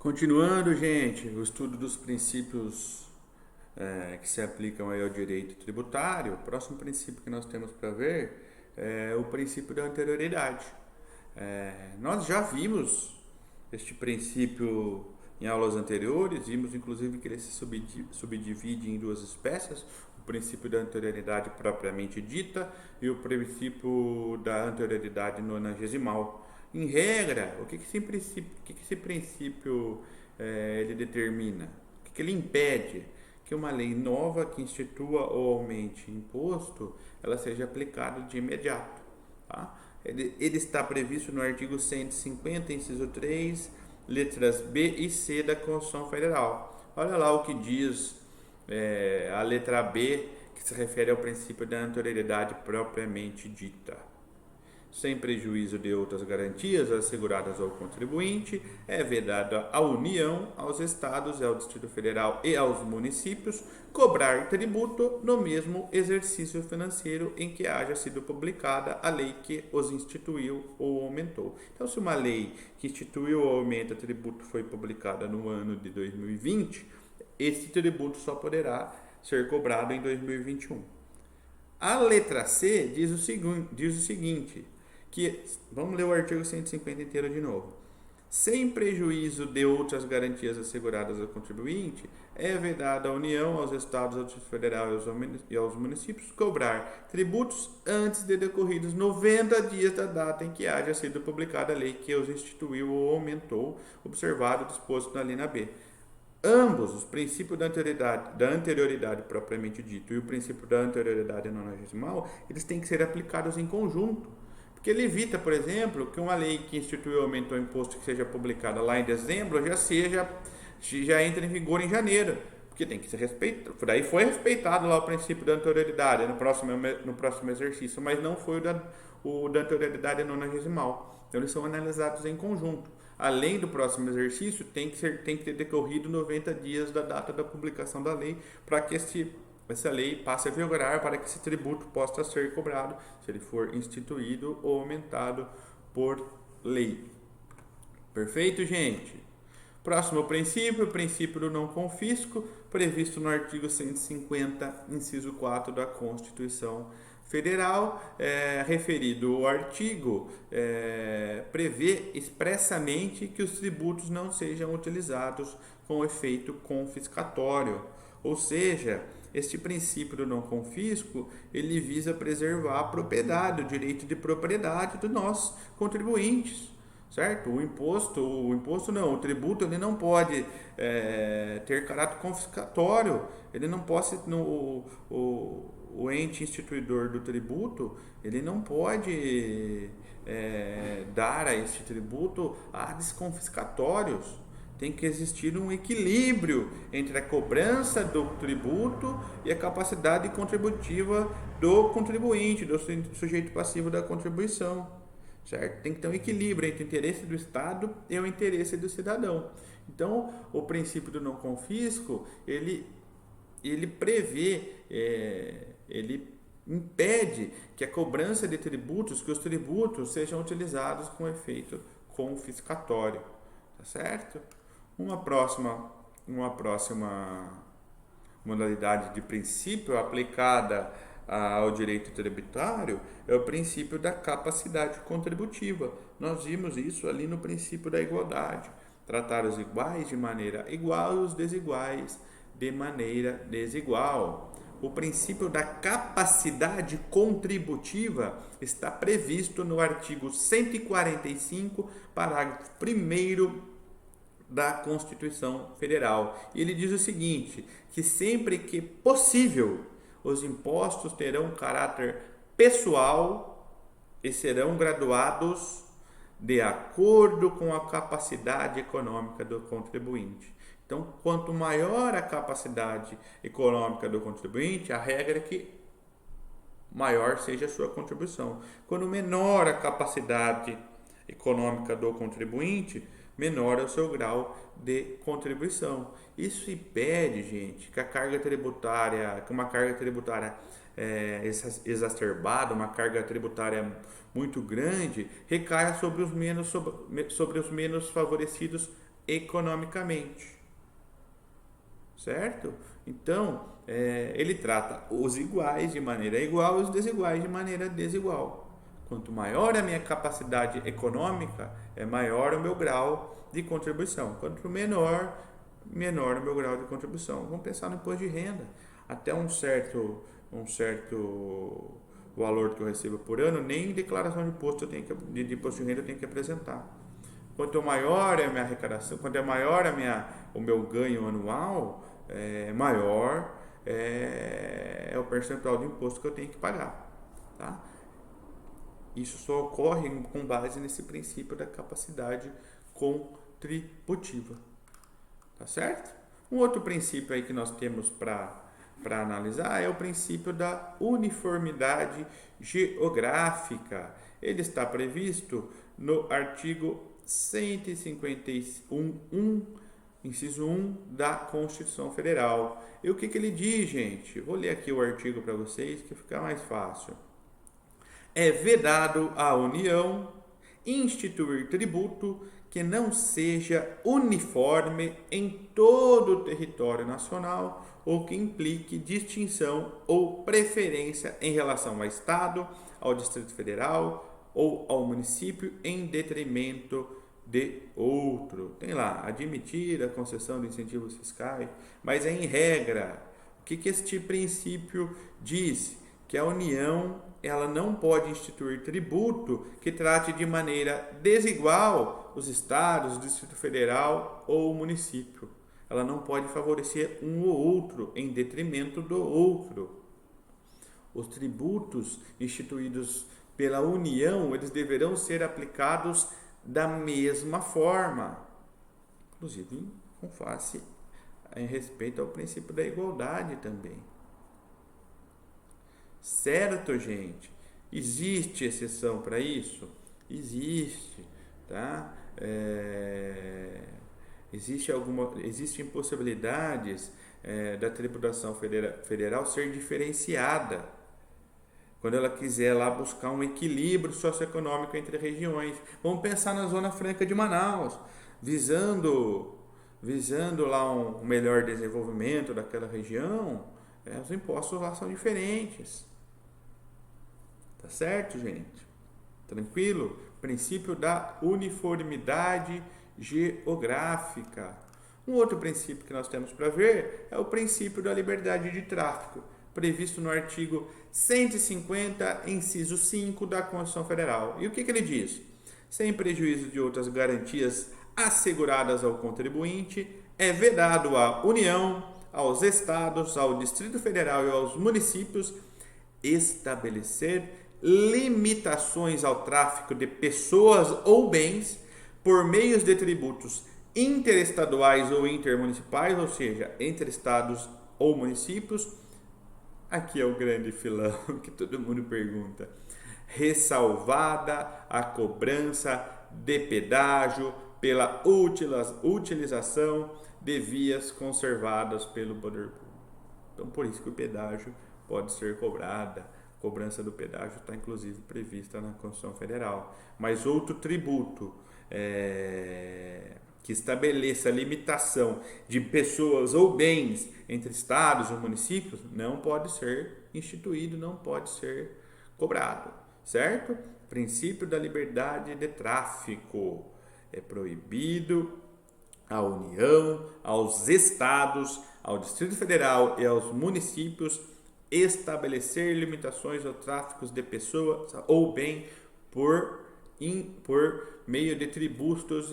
Continuando, gente, o estudo dos princípios que se aplicam aí ao direito tributário, o próximo princípio que nós temos para ver é o princípio da anterioridade. Nós já vimos este princípio em aulas anteriores, vimos inclusive que ele se subdivide em duas espécies, o princípio da anterioridade propriamente dita e o princípio da anterioridade nonagesimal. Em regra, o que esse princípio ele determina? O que ele impede? Que uma lei nova que institua ou aumente imposto, ela seja aplicada de imediato. Tá? Ele está previsto no artigo 150, inciso 3, letras B e C da Constituição Federal. Olha lá o que diz a letra B, que se refere ao princípio da anterioridade propriamente dita. Sem prejuízo de outras garantias asseguradas ao contribuinte, é vedada à União, aos Estados, ao Distrito Federal e aos municípios cobrar tributo no mesmo exercício financeiro em que haja sido publicada a lei que os instituiu ou aumentou. Então, se uma lei que instituiu ou aumenta tributo foi publicada no ano de 2020, esse tributo só poderá ser cobrado em 2021. A letra C diz o seguinte, que vamos ler o artigo 150 inteiro de novo. Sem prejuízo de outras garantias asseguradas ao contribuinte, é vedado à União, aos Estados, ao Distrito Federal e aos municípios cobrar tributos antes de decorridos 90 dias da data em que haja sido publicada a lei que os instituiu ou aumentou, observado o disposto na linha B. Ambos, os princípios da anterioridade propriamente dito e o princípio da anterioridade nonagesimal, eles têm que ser aplicados em conjunto. Porque ele evita, por exemplo, que uma lei que instituiu ou aumentou o imposto que seja publicada lá em dezembro já entre em vigor em janeiro. Porque tem que ser respeitado. Daí foi respeitado lá o princípio da anterioridade no próximo exercício, mas não foi o da anterioridade nonagesimal. Então eles são analisados em conjunto. Além do próximo exercício, tem que ter decorrido 90 dias da data da publicação da lei para que essa lei passe a vigorar, para que esse tributo possa ser cobrado se ele for instituído ou aumentado por lei. Perfeito, gente? Próximo princípio, o princípio do não confisco, previsto no artigo 150, inciso 4 da Constituição Federal. Referido ao artigo, prevê expressamente que os tributos não sejam utilizados com efeito confiscatório. Ou seja, este princípio do não confisco, ele visa preservar a propriedade, o direito de propriedade dos nossos contribuintes, certo? O tributo ele não pode ter caráter confiscatório, ele não pode, o ente instituidor do tributo, ele não pode dar a este tributo a desconfiscatórios. Tem que existir um equilíbrio entre a cobrança do tributo e a capacidade contributiva do contribuinte, do sujeito passivo da contribuição, certo? Tem que ter um equilíbrio entre o interesse do Estado e o interesse do cidadão. Então, o princípio do não confisco, ele prevê, ele impede que a cobrança de tributos, que os tributos sejam utilizados com efeito confiscatório, tá certo? Uma próxima modalidade de princípio aplicada ao direito tributário é o princípio da capacidade contributiva. Nós vimos isso ali no princípio da igualdade. Tratar os iguais de maneira igual e os desiguais de maneira desigual. O princípio da capacidade contributiva está previsto no artigo 145, parágrafo 1º da Constituição Federal. E ele diz o seguinte, que sempre que possível, os impostos terão caráter pessoal e serão graduados de acordo com a capacidade econômica do contribuinte. Então, quanto maior a capacidade econômica do contribuinte, a regra é que maior seja a sua contribuição. Quando menor a capacidade econômica do contribuinte, menor é o seu grau de contribuição. Isso impede, gente, que uma carga tributária exacerbada, uma carga tributária muito grande, recaia sobre os menos favorecidos economicamente. Certo? Então, ele trata os iguais de maneira igual e os desiguais de maneira desigual. Quanto maior a minha capacidade econômica, maior o meu grau de contribuição. Quanto menor o meu grau de contribuição. Vamos pensar no imposto de renda. Até um certo valor que eu recebo por ano, nem declaração de imposto de imposto de renda eu tenho que apresentar. Quanto maior é a minha arrecadação, quanto é maior o meu ganho anual, maior é o percentual de imposto que eu tenho que pagar. Tá? Isso só ocorre com base nesse princípio da capacidade contributiva. Tá certo? Um outro princípio aí que nós temos para analisar é o princípio da uniformidade geográfica. Ele está previsto no artigo 151, inciso 1 da Constituição Federal. E o que ele diz, gente? Vou ler aqui o artigo para vocês que fica mais fácil. É vedado à União instituir tributo que não seja uniforme em todo o território nacional ou que implique distinção ou preferência em relação ao Estado, ao Distrito Federal ou ao município em detrimento de outro. Tem lá, admitir a concessão de incentivos fiscais, mas em regra, o que este princípio diz? Que a União ela não pode instituir tributo que trate de maneira desigual os estados, o Distrito Federal ou o município. Ela não pode favorecer um ou outro em detrimento do outro. Os tributos instituídos pela União, eles deverão ser aplicados da mesma forma, inclusive com face em respeito ao princípio da igualdade também. Certo, gente? Existe exceção para isso? Existe, tá? Existem possibilidades da tributação federal ser diferenciada quando ela quiser lá buscar um equilíbrio socioeconômico entre regiões. Vamos pensar na Zona Franca de Manaus, visando lá um melhor desenvolvimento daquela região. Os impostos lá são diferentes. Tá certo, gente? Tranquilo? Princípio da uniformidade geográfica. Um outro princípio que nós temos para ver é o princípio da liberdade de tráfico, previsto no artigo 150, inciso 5 da Constituição Federal. E o que ele diz? Sem prejuízo de outras garantias asseguradas ao contribuinte, é vedado à União, aos estados, ao Distrito Federal e aos municípios estabelecer limitações ao tráfico de pessoas ou bens por meios de tributos interestaduais ou intermunicipais, ou seja, entre estados ou municípios. Aqui é o grande filão que todo mundo pergunta. Ressalvada a cobrança de pedágio pela utilização de vias conservadas pelo poder público. Então, por isso que o pedágio pode ser cobrada. A cobrança do pedágio está, inclusive, prevista na Constituição Federal. Mas outro tributo que estabeleça limitação de pessoas ou bens entre estados ou municípios não pode ser instituído, não pode ser cobrado, certo? Princípio da liberdade de tráfico. É proibido à União, aos estados, ao Distrito Federal e aos municípios estabelecer limitações ao tráfico de pessoas ou bem por meio de tributos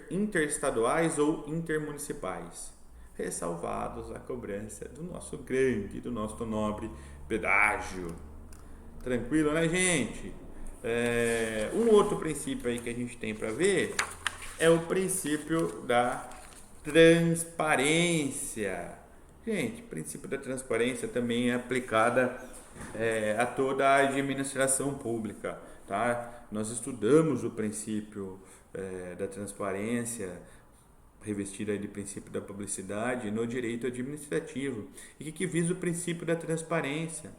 interestaduais ou intermunicipais, ressalvados a cobrança do nosso nobre pedágio. Tranquilo, né, gente? Um outro princípio aí que a gente tem para ver é o princípio da transparência. Gente, o princípio da transparência também é aplicada a toda a administração pública, tá? Nós estudamos o princípio da transparência, revestida de princípio da publicidade, no direito administrativo. E que visa o princípio da transparência?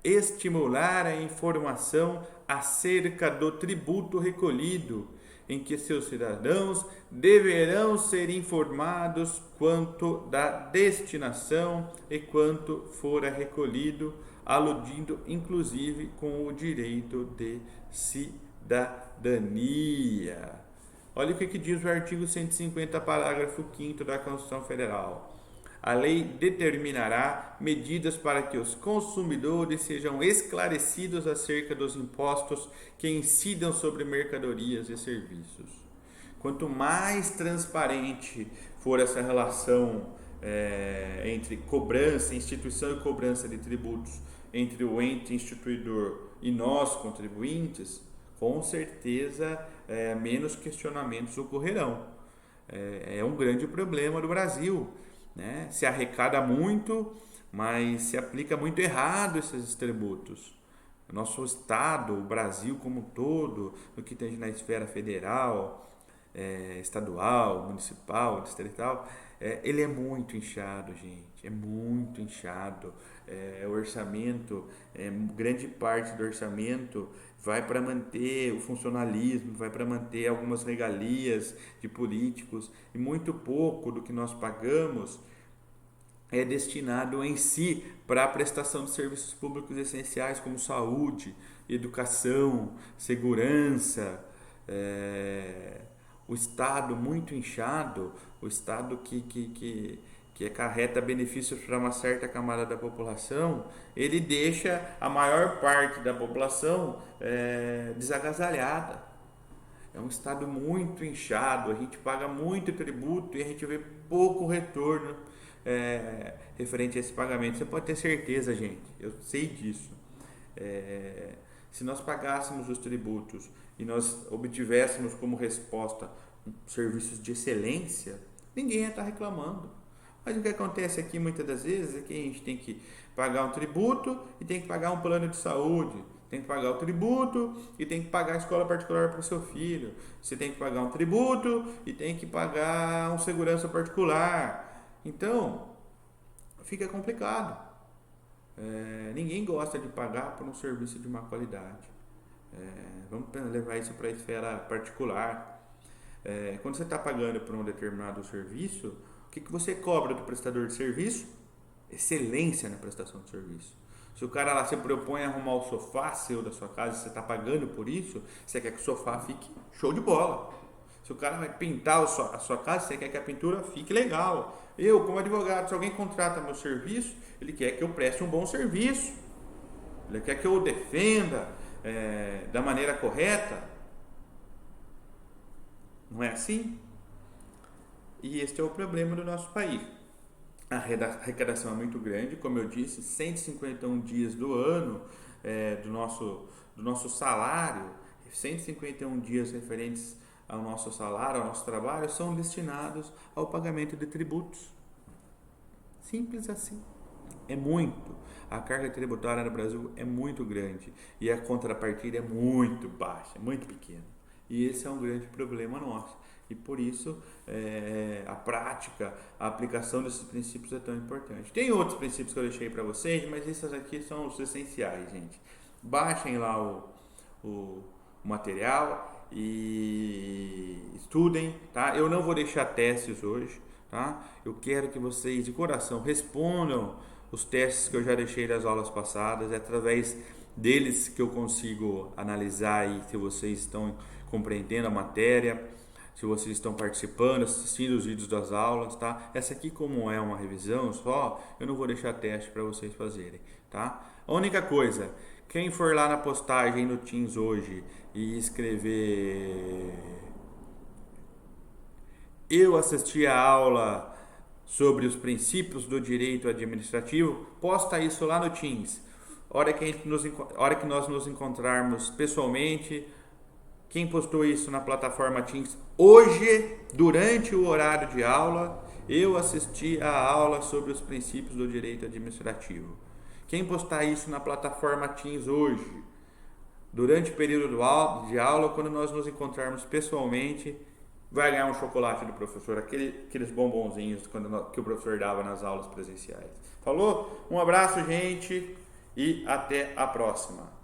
Estimular a informação acerca do tributo recolhido, em que seus cidadãos deverão ser informados quanto da destinação e quanto fora recolhido, aludindo inclusive com o direito de cidadania. Olha o que diz o artigo 150, parágrafo 5º da Constituição Federal. A lei determinará medidas para que os consumidores sejam esclarecidos acerca dos impostos que incidam sobre mercadorias e serviços. Quanto mais transparente for essa relação entre cobrança, instituição e cobrança de tributos, entre o ente instituidor e nós, contribuintes, com certeza menos questionamentos ocorrerão. É um grande problema do Brasil. Né? Se arrecada muito, mas se aplica muito errado esses tributos. O nosso Estado, o Brasil como um todo, no que tem na esfera federal, estadual, municipal, distrital, ele é muito inchado, gente, é muito inchado. O orçamento, grande parte do orçamento vai para manter o funcionalismo, vai para manter algumas regalias de políticos, e muito pouco do que nós pagamos é destinado em si para a prestação de serviços públicos essenciais como saúde, educação, segurança. O Estado muito inchado, o Estado que acarreta benefícios para uma certa camada da população, ele deixa a maior parte da população desagasalhada. É um Estado muito inchado, a gente paga muito tributo e a gente vê pouco retorno referente a esse pagamento. Você pode ter certeza, gente, eu sei disso. Se nós pagássemos os tributos e nós obtivéssemos como resposta serviços de excelência, ninguém ia estar reclamando. Mas o que acontece aqui muitas das vezes é que a gente tem que pagar um tributo e tem que pagar um plano de saúde, tem que pagar o tributo e tem que pagar a escola particular para o seu filho, você tem que pagar um tributo e tem que pagar um segurança particular. Então, fica complicado. Ninguém gosta de pagar por um serviço de má qualidade. Vamos levar isso para a esfera particular. Quando você está pagando por um determinado serviço, o que você cobra do prestador de serviço? Excelência na prestação de serviço. Se o cara lá se propõe a arrumar o sofá seu da sua casa e você está pagando por isso, você quer que o sofá fique show de bola. Se o cara vai pintar a sua casa, você quer que a pintura fique legal. Eu, como advogado, se alguém contrata meu serviço, ele quer que eu preste um bom serviço. Ele quer que eu o defenda da maneira correta. Não é assim? E este é o problema do nosso país. A arrecadação é muito grande, como eu disse, 151 dias do ano do nosso salário, 151 dias referentes ao nosso salário, ao nosso trabalho, são destinados ao pagamento de tributos. Simples assim. É muito. A carga tributária no Brasil é muito grande e a contrapartida é muito baixa, muito pequena. E esse é um grande problema nosso. E por isso a prática, a aplicação desses princípios é tão importante. Tem outros princípios que eu deixei para vocês, mas esses aqui são os essenciais, gente. Baixem lá o material e estudem, tá? Eu não vou deixar testes hoje, tá? Eu quero que vocês de coração respondam os testes que eu já deixei das aulas passadas. É através deles que eu consigo analisar aí se vocês estão compreendendo a matéria, se vocês estão participando, assistindo os vídeos das aulas, tá? Essa aqui, como é uma revisão só, eu não vou deixar teste para vocês fazerem, tá? A única coisa, quem for lá na postagem no Teams hoje e escrever eu assisti a aula sobre os princípios do direito administrativo, posta isso lá no Teams. Hora que nós nos encontrarmos pessoalmente, quem postou isso na plataforma Teams hoje, durante o horário de aula, eu assisti a aula sobre os princípios do direito administrativo. Quem postar isso na plataforma Teams hoje, durante o período de aula, quando nós nos encontrarmos pessoalmente, vai ganhar um chocolate do professor, aqueles bombonzinhos que o professor dava nas aulas presenciais. Falou? Um abraço, gente, e até a próxima.